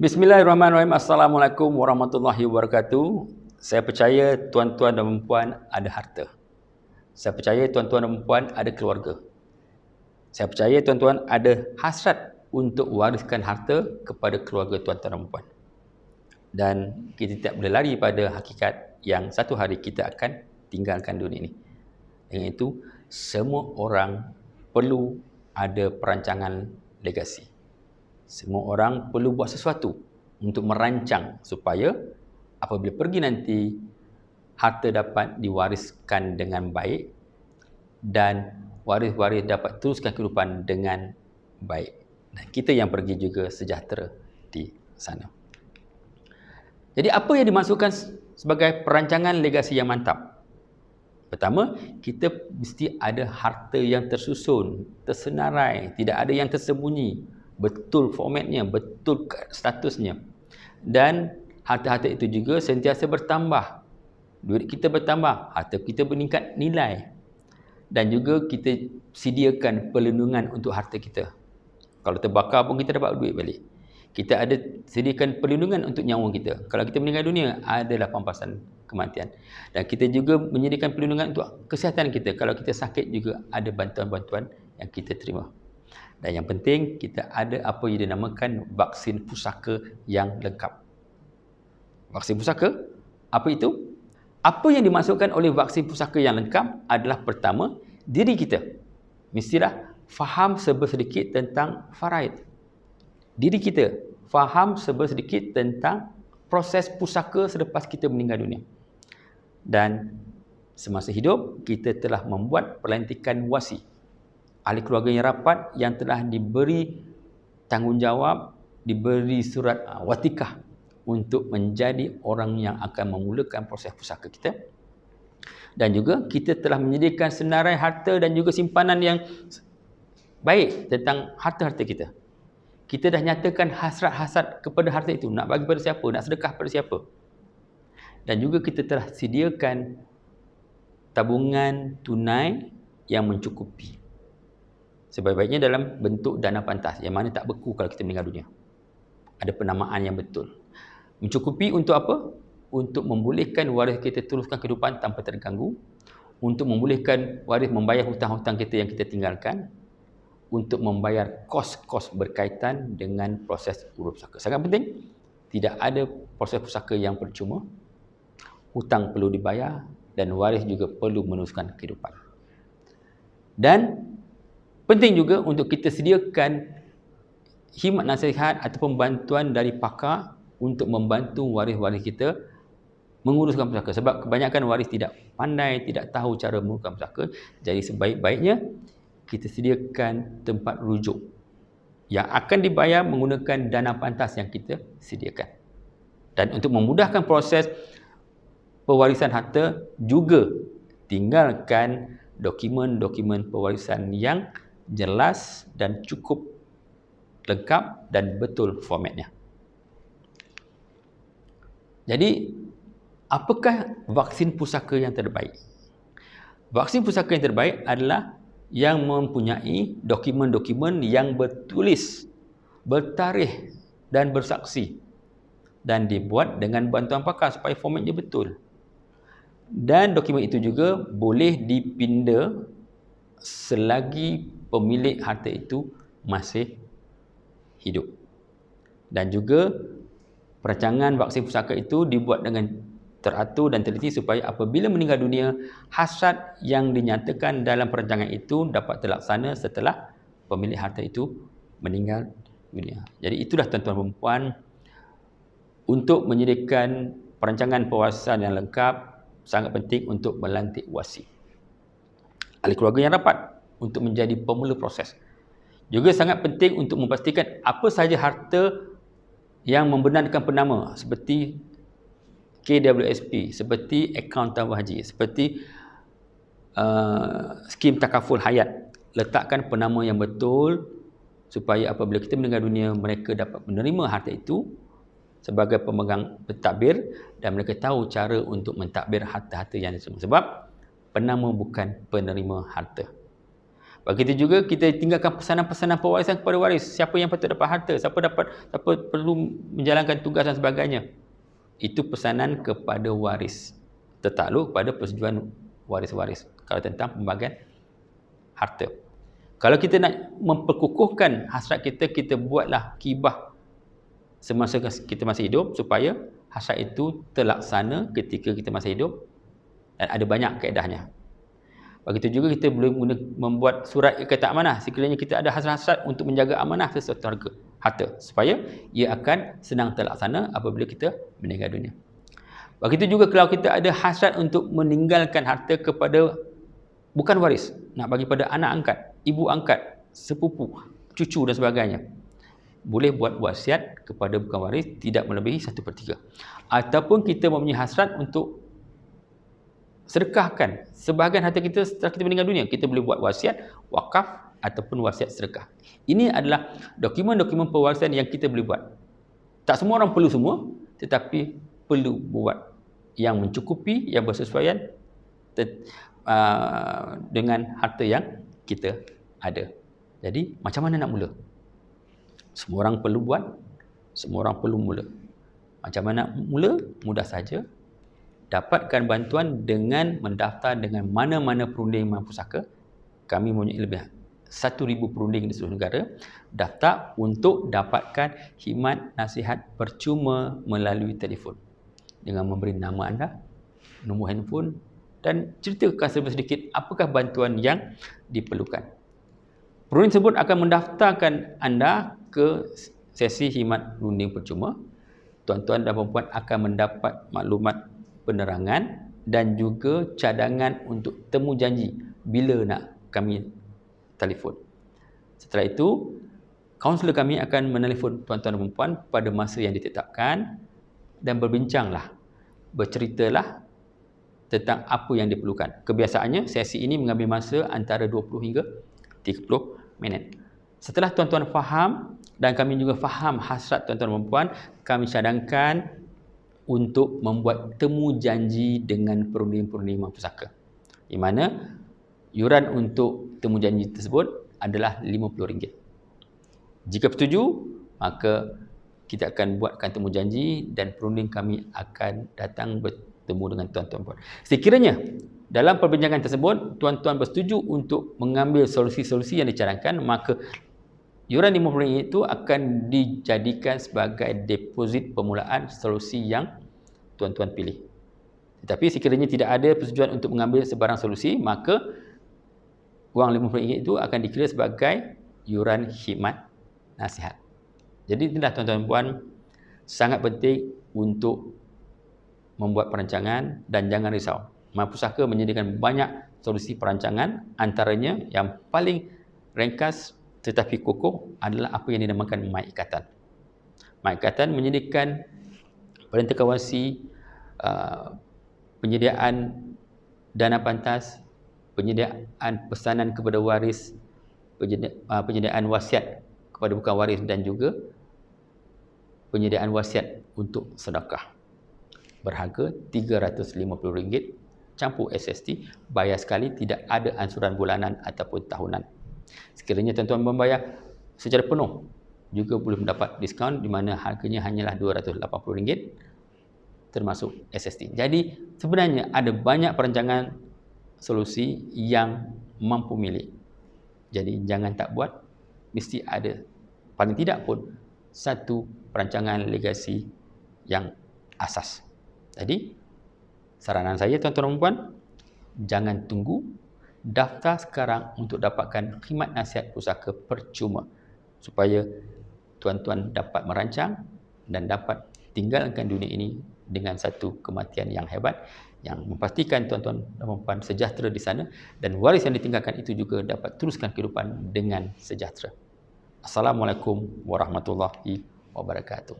Bismillahirrahmanirrahim. Assalamualaikum warahmatullahi wabarakatuh. Saya percaya tuan-tuan dan puan ada harta. Saya percaya tuan-tuan dan puan ada keluarga. Saya percaya tuan-tuan ada hasrat untuk wariskan harta kepada keluarga tuan-tuan dan puan. Dan kita tidak boleh lari pada hakikat yang satu hari kita akan tinggalkan dunia ini. Dengan itu, semua orang perlu ada perancangan legasi. Semua orang perlu buat sesuatu untuk merancang supaya apabila pergi nanti, harta dapat diwariskan dengan baik dan waris-waris dapat teruskan kehidupan dengan baik. Dan kita yang pergi juga sejahtera di sana. Jadi apa yang dimaksudkan sebagai perancangan legasi yang mantap? Pertama, kita mesti ada harta yang tersusun, tersenarai, tidak ada yang tersembunyi. Betul formatnya, betul statusnya. Dan harta-harta itu juga sentiasa bertambah. Duit kita bertambah, harta kita meningkat nilai. Dan juga kita sediakan perlindungan untuk harta kita. Kalau terbakar pun kita dapat duit balik. Kita ada sediakan perlindungan untuk nyawa kita. Kalau kita meninggal dunia, adalah pampasan kematian. Dan kita juga menyediakan perlindungan untuk kesihatan kita. Kalau kita sakit juga ada bantuan-bantuan yang kita terima. Dan yang penting, kita ada apa yang dinamakan vaksin pusaka yang lengkap. Vaksin pusaka, apa itu? Apa yang dimaksudkan oleh vaksin pusaka yang lengkap adalah pertama, diri kita mestilah faham sedikit tentang faraid. Diri kita faham sedikit tentang proses pusaka selepas kita meninggal dunia. Dan semasa hidup, kita telah membuat pelantikan wasi. Ahli keluarga yang rapat yang telah diberi tanggungjawab, diberi surat watikah untuk menjadi orang yang akan memulakan proses pusaka kita. Dan juga kita telah menyediakan senarai harta dan juga simpanan yang baik tentang harta-harta kita. Kita dah nyatakan hasrat-hasrat kepada harta itu, nak bagi pada siapa, nak sedekah pada siapa. Dan juga kita telah sediakan tabungan tunai yang mencukupi. Sebaik-baiknya dalam bentuk dana pantas, yang mana tak beku kalau kita meninggal dunia. Ada penamaan yang betul. Mencukupi untuk apa? Untuk membolehkan waris kita teruskan kehidupan tanpa terganggu. Untuk membolehkan waris membayar hutang-hutang kita yang kita tinggalkan. Untuk membayar kos-kos berkaitan dengan proses urus pusaka. Sangat penting, tidak ada proses pusaka yang percuma. Hutang perlu dibayar dan waris juga perlu meneruskan kehidupan. Dan penting juga untuk kita sediakan khidmat nasihat ataupun bantuan dari pakar untuk membantu waris-waris kita menguruskan pusaka. Sebab kebanyakan waris tidak pandai, tidak tahu cara menguruskan pusaka. Jadi sebaik-baiknya kita sediakan tempat rujuk yang akan dibayar menggunakan dana pantas yang kita sediakan. Dan untuk memudahkan proses pewarisan harta, juga tinggalkan dokumen-dokumen pewarisan yang jelas dan cukup lengkap dan betul formatnya. Jadi, apakah vaksin pusaka yang terbaik? Vaksin pusaka yang terbaik adalah yang mempunyai dokumen-dokumen yang bertulis, bertarikh dan bersaksi dan dibuat dengan bantuan pakar supaya formatnya betul. Dan dokumen itu juga boleh dipinda selagi pemilik harta itu masih hidup. Dan juga perancangan vaksin pusaka itu dibuat dengan teratur dan teliti supaya apabila meninggal dunia, hasrat yang dinyatakan dalam perancangan itu dapat terlaksana setelah pemilik harta itu meninggal dunia. Jadi itulah tuan-tuan dan puan, untuk menyediakan perancangan pewarisan yang lengkap, sangat penting untuk melantik wasi. Ahli keluarga yang rapat untuk menjadi pemula proses. Juga sangat penting untuk memastikan apa sahaja harta yang membenarkan penama seperti KWSP, seperti akaun tabung haji, seperti skim takaful hayat. Letakkan penama yang betul supaya apabila kita meninggal dunia, mereka dapat menerima harta itu sebagai pemegang pentadbir dan mereka tahu cara untuk mentadbir harta-harta yang diterima. Sebab penama bukan penerima harta. Begitu juga kita tinggalkan pesanan-pesanan pewarisan kepada waris. Siapa yang patut dapat harta, siapa perlu menjalankan tugas dan sebagainya. Itu pesanan kepada waris. Tertakluk pada persetujuan waris-waris. Kalau tentang pembagian harta. Kalau kita nak memperkukuhkan hasrat kita, kita buatlah kibah semasa kita masih hidup supaya hasrat itu terlaksana ketika kita masih hidup, dan ada banyak kaedahnya. Begitu juga kita boleh membuat surat ikat amanah sekiranya kita ada hasrat untuk menjaga amanah sesuatu harta supaya ia akan senang terlaksana apabila kita meninggal dunia. Begitu juga kalau kita ada hasrat untuk meninggalkan harta kepada bukan waris, nak bagi pada anak angkat, ibu angkat, sepupu, cucu dan sebagainya, boleh buat wasiat kepada bukan waris tidak melebihi 1/3. Ataupun kita mempunyai hasrat untuk sedekahkan sebahagian harta kita setelah kita meninggal dunia, kita boleh buat wasiat, wakaf ataupun wasiat sedekah. Ini adalah dokumen-dokumen pewarisan yang kita boleh buat. Tak semua orang perlu semua, tetapi perlu buat yang mencukupi, yang bersesuaian dengan harta yang kita ada. Jadi macam mana nak mula? Semua orang perlu buat, semua orang perlu mula. Macam mana nak mula? Mudah saja. Dapatkan bantuan dengan mendaftar dengan mana-mana perunding Mahapusaka. Kami mempunyai lebih 1,000 perunding di seluruh negara. Daftar untuk dapatkan khidmat nasihat percuma melalui telefon. Dengan memberi nama anda, nombor handphone dan ceritakan sedikit apakah bantuan yang diperlukan. Perunding tersebut akan mendaftarkan anda ke sesi khidmat perunding percuma. Tuan-tuan dan puan-puan akan mendapat maklumat penerangan dan juga cadangan untuk temu janji bila nak kami telefon. Setelah itu, kaunselor kami akan menelefon tuan-tuan dan puan pada masa yang ditetapkan dan berbincanglah, berceritalah tentang apa yang diperlukan. Kebiasaannya, sesi ini mengambil masa antara 20 hingga 30 minit. Setelah tuan-tuan faham dan kami juga faham hasrat tuan-tuan dan puan, kami cadangkan untuk membuat temu janji dengan perunding-perunding Mahapusaka. Di mana yuran untuk temu janji tersebut adalah RM50. Jika bersetuju, maka kita akan buatkan temu janji dan perunding kami akan datang bertemu dengan tuan-tuan. Sekiranya dalam perbincangan tersebut tuan-tuan bersetuju untuk mengambil solusi-solusi yang dicadangkan, maka yuran RM50 itu akan dijadikan sebagai deposit permulaan solusi yang tuan-tuan pilih. Tetapi sekiranya tidak ada persetujuan untuk mengambil sebarang solusi, maka wang RM50 itu akan dikira sebagai yuran khidmat nasihat. Jadi inilah tuan-tuan dan puan, sangat penting untuk membuat perancangan dan jangan risau. Mahapusaka menyediakan banyak solusi perancangan, antaranya yang paling ringkas tetapi kokoh adalah apa yang dinamakan Mad Ikatan. Mad Ikatan menyediakan perintah kawasi, penyediaan dana pantas, penyediaan pesanan kepada waris, penyediaan wasiat kepada bukan waris dan juga penyediaan wasiat untuk sedekah berharga RM350 campur SST, bayar sekali, tidak ada ansuran bulanan ataupun tahunan. Sekiranya tuan-tuan membayar secara penuh, juga boleh mendapat diskaun di mana harganya hanyalah RM280 termasuk SST. Jadi sebenarnya ada banyak perancangan solusi yang mampu milik. Jadi jangan tak buat, mesti ada paling tidak pun satu perancangan legasi yang asas. Jadi saranan saya tuan-tuan dan puan, jangan tunggu, daftar sekarang untuk dapatkan khidmat nasihat pusaka percuma supaya tuan-tuan dapat merancang dan dapat tinggalkan dunia ini dengan satu kematian yang hebat yang memastikan tuan-tuan dan puan sejahtera di sana dan waris yang ditinggalkan itu juga dapat teruskan kehidupan dengan sejahtera. Assalamualaikum warahmatullahi wabarakatuh.